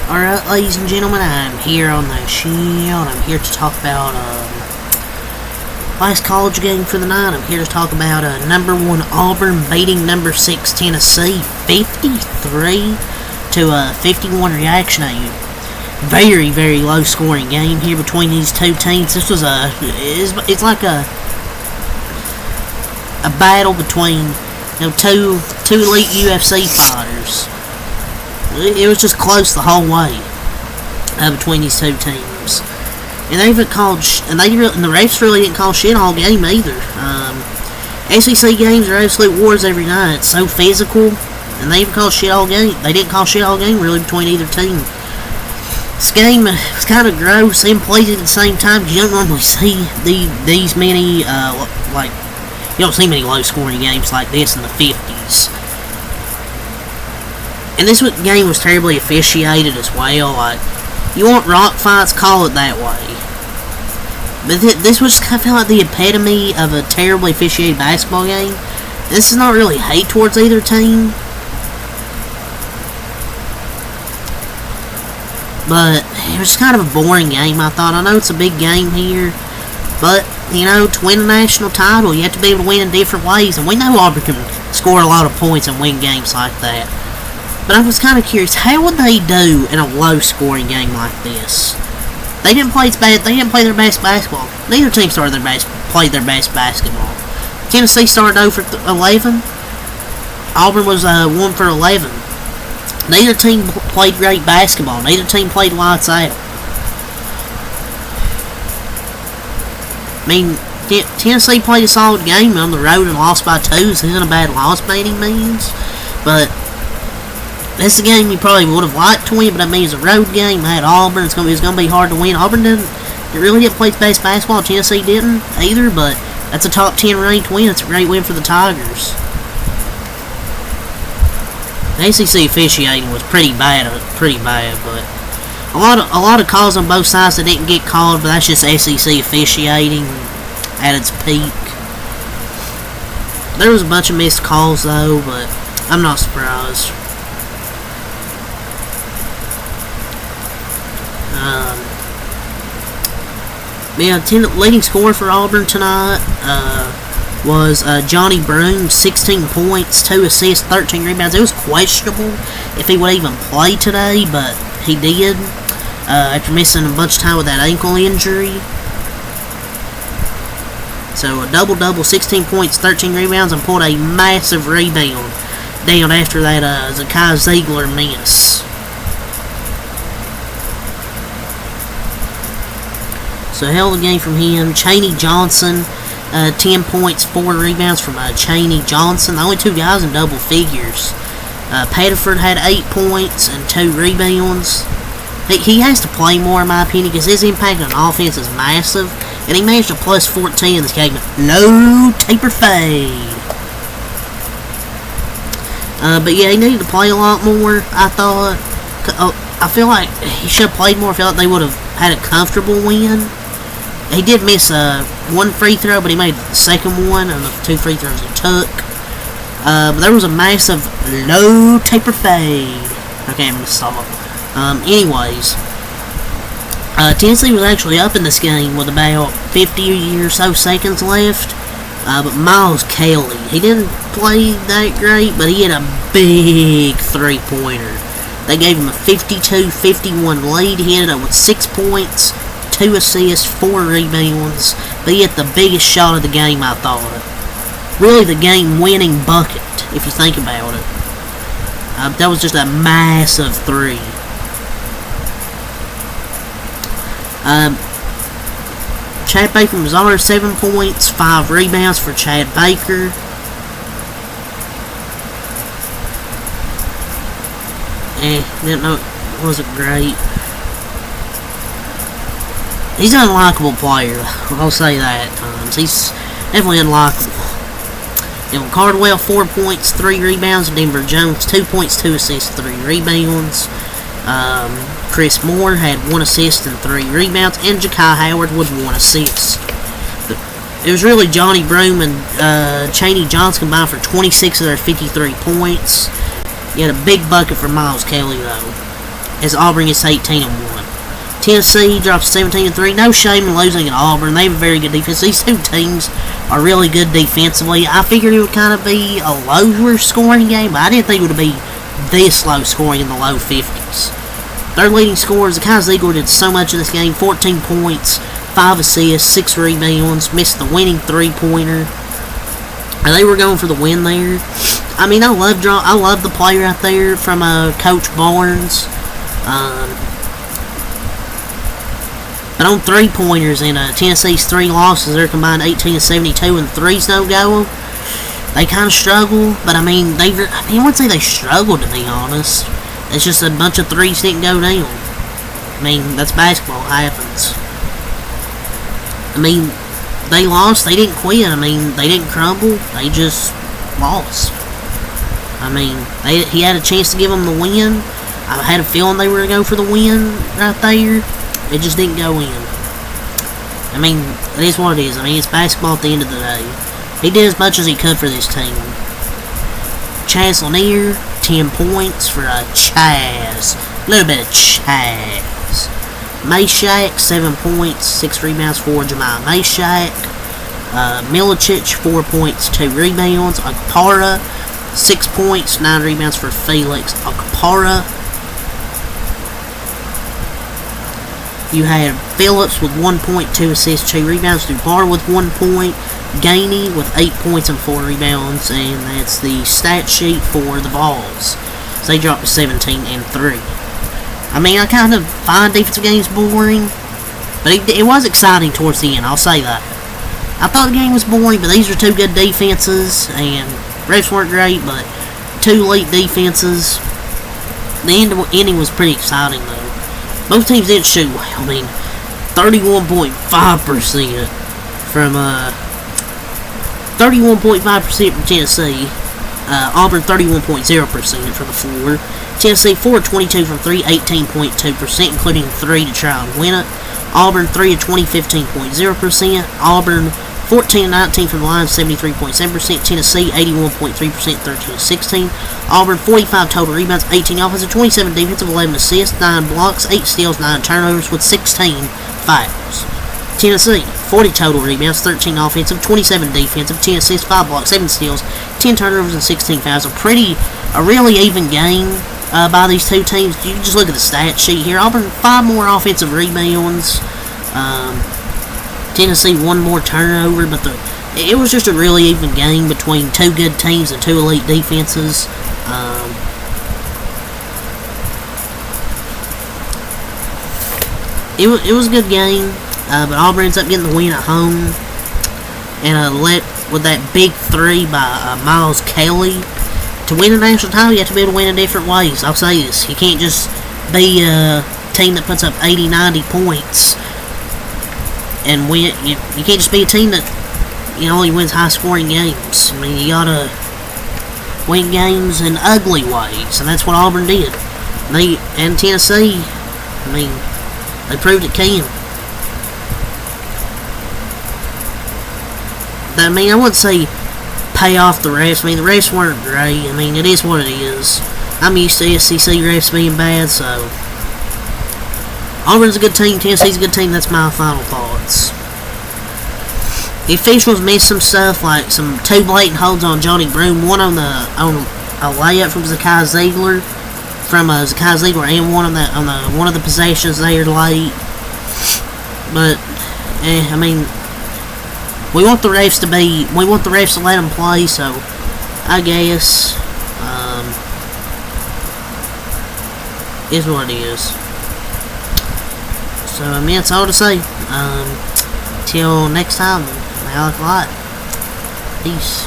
Alright, ladies and gentlemen, I'm here on the show, and I'm here to talk about, last college game for the night. I'm here to talk about, number 1 Auburn beating number 6 Tennessee, 53 to 51 reaction. A very, very low scoring game here between these two teams. This was it's like a battle between, two elite UFC fighters. It was just close the whole way between these two teams, and they even called and the refs really didn't call shit all game either. SEC games are absolute wars every night. It's so physical, and they even called shit all game. They didn't call shit all game really between either team. This game was kind of gross. Them played at the same time because you don't normally see these many you don't see many low scoring games like this in the 50s. And this game was terribly officiated as well. Like, you want rock fights, call it that way. But this was kind of like the epitome of a terribly officiated basketball game. This is not really hate towards either team, but it was kind of a boring game, I thought. I know it's a big game here, but, to win a national title, you have to be able to win in different ways. And we know Auburn can score a lot of points and win games like that. But I was kind of curious, how would they do in a low-scoring game like this? They didn't play their best basketball. Neither team played their best basketball. Tennessee started 0 for 11. Auburn was 1 for 11. Neither team played great basketball. Neither team played lights out. I mean, Tennessee played a solid game on the road and lost by 2, so it isn't a bad loss by any means. But this is a game you probably would have liked to win, but I mean, it's a road game at Auburn. It's going to be hard to win. Auburn really didn't play its best basketball. Tennessee didn't either, but that's a top 10 ranked win. It's a great win for the Tigers. The SEC officiating was pretty bad, but a lot of calls on both sides that didn't get called, but that's just SEC officiating at its peak. There was a bunch of missed calls though, but I'm not surprised. Leading scorer for Auburn tonight was Johnny Broome, 16 points, 2 assists, 13 rebounds. It was questionable if he would even play today, but he did after missing a bunch of time with that ankle injury. So a double-double, 16 points, 13 rebounds, and pulled a massive rebound down after that Zakai Ziegler miss. So hell of a game from him. Chaney Johnson, 10 points, 4 rebounds from Chaney Johnson. The only 2 guys in double figures. Pettiford had 8 points and 2 rebounds. He has to play more, in my opinion, because his impact on offense is massive. And he managed a plus 14 in this game. No taper fade. But yeah, he needed to play a lot more, I thought. I feel like he should have played more. I feel like they would have had a comfortable win. He did miss one free throw, but he made the second one, and the 2 free throws he took. But there was a massive low taper fade. Okay, I'm going to stop. Anyways, Tennessee was actually up in this game with about 50 or so seconds left. But Miles Kelly, he didn't play that great, but he had a big 3-pointer. They gave him a 52-51 lead. He ended up with 6 points, 2 assists, 4 rebounds. But he hit the biggest shot of the game, I thought. Really the game-winning bucket, if you think about it. That was just a massive 3. Chad Baker was on 7 points, 5 rebounds for Chad Baker. Didn't know, wasn't great. He's an unlikable player, I'll say that at times. He's definitely unlikable. Cardwell, 4 points, 3 rebounds. Denver Jones, 2 points, 2 assists, 3 rebounds. Chris Moore had 1 assist and 3 rebounds. And Zakai Howard with 1 assist. It was really Johnny Broome and Chaney Johnson combined for 26 of their 53 points. He had a big bucket for Miles Kelly, though. as Auburn gets 18-1. Tennessee drops 17-3. No shame in losing at Auburn. They have a very good defense. These two teams are really good defensively. I figured it would kind of be a lower scoring game, but I didn't think it would be this low scoring in the low 50s. Their leading scorers, the Kaiser Eagle did so much in this game. 14 points, 5 assists, 6 rebounds, missed the winning three-pointer. And they were going for the win there. I mean, I love the play right there from Coach Barnes. But on three-pointers in Tennessee's 3 losses, they're combined 18-72, and threes don't go. They kind of struggle, but I wouldn't say they struggled, to be honest. It's just a bunch of threes didn't go down. I mean, that's basketball. It happens. I mean, they lost. They didn't quit. I mean, they didn't crumble. They just lost. I mean, he had a chance to give them the win. I had a feeling they were going to go for the win right there. It just didn't go in. I mean, it is what it is. I mean, it's basketball at the end of the day. He did as much as he could for this team. Chaz Lanier, 10 points for Chaz. A little bit of Chaz. Mayshak, 7 points, 6 rebounds for Jemiah Mayshak. Milicic, 4 points, 2 rebounds. Akpara, 6 points, 9 rebounds for Felix Akpara. You had Phillips with 1 point, 2 assists, 2 rebounds. Dubar with 1 point. Gainey with 8 points and 4 rebounds. And that's the stat sheet for the Vols. So they dropped to 17-3. I mean, I kind of find defensive games boring. But it was exciting towards the end, I'll say that. I thought the game was boring, but these are 2 good defenses. And refs weren't great, but 2 elite defenses. The ending was pretty exciting, though. Both teams didn't shoot well. I mean, 31.5% from 31.5% from Tennessee. Auburn 31.0% from the floor. Tennessee 4-22 from 3, 18.2%, including 3 to try and win it. Auburn 3-20, 15.0%. Auburn 14-19 from the line, 73.7%. Tennessee 81.3%, 13-16. Auburn 45 total rebounds, 18 offensive, 27 defensive, 11 assists, 9 blocks, 8 steals, 9 turnovers with 16 fouls. Tennessee 40 total rebounds, 13 offensive, 27 defensive, 10 assists, 5 blocks, 7 steals, 10 turnovers, and 16 fouls. A really even game by these two teams. You can just look at the stat sheet here. Auburn 5 more offensive rebounds. Tennessee 1 more turnover, but it was just a really even game between 2 good teams and 2 elite defenses. It was a good game, but Auburn ends up getting the win at home, and with that big 3 by Miles Kelly. To win a national title, you have to be able to win in different ways. I'll say this: you can't just be a team that puts up 80, 90 points and win. You can't just be a team that only wins high-scoring games. I mean, you gotta win games in ugly ways, and that's what Auburn did. And Tennessee, I mean, they proved it can. I mean, I wouldn't say pay off the refs. I mean, the refs weren't great. I mean, it is what it is. I'm used to SEC refs being bad, so Auburn's a good team, Tennessee's a good team. That's my final thoughts. The officials missed some stuff, like some 2 blatant holds on Johnny Broom, one on a layup from Zakai Ziegler, and one on one of the possessions there late. But I mean, we want the refs to let them play, so I guess is what it is. So I mean, that's all to say. Till next time, I like a lot. Peace.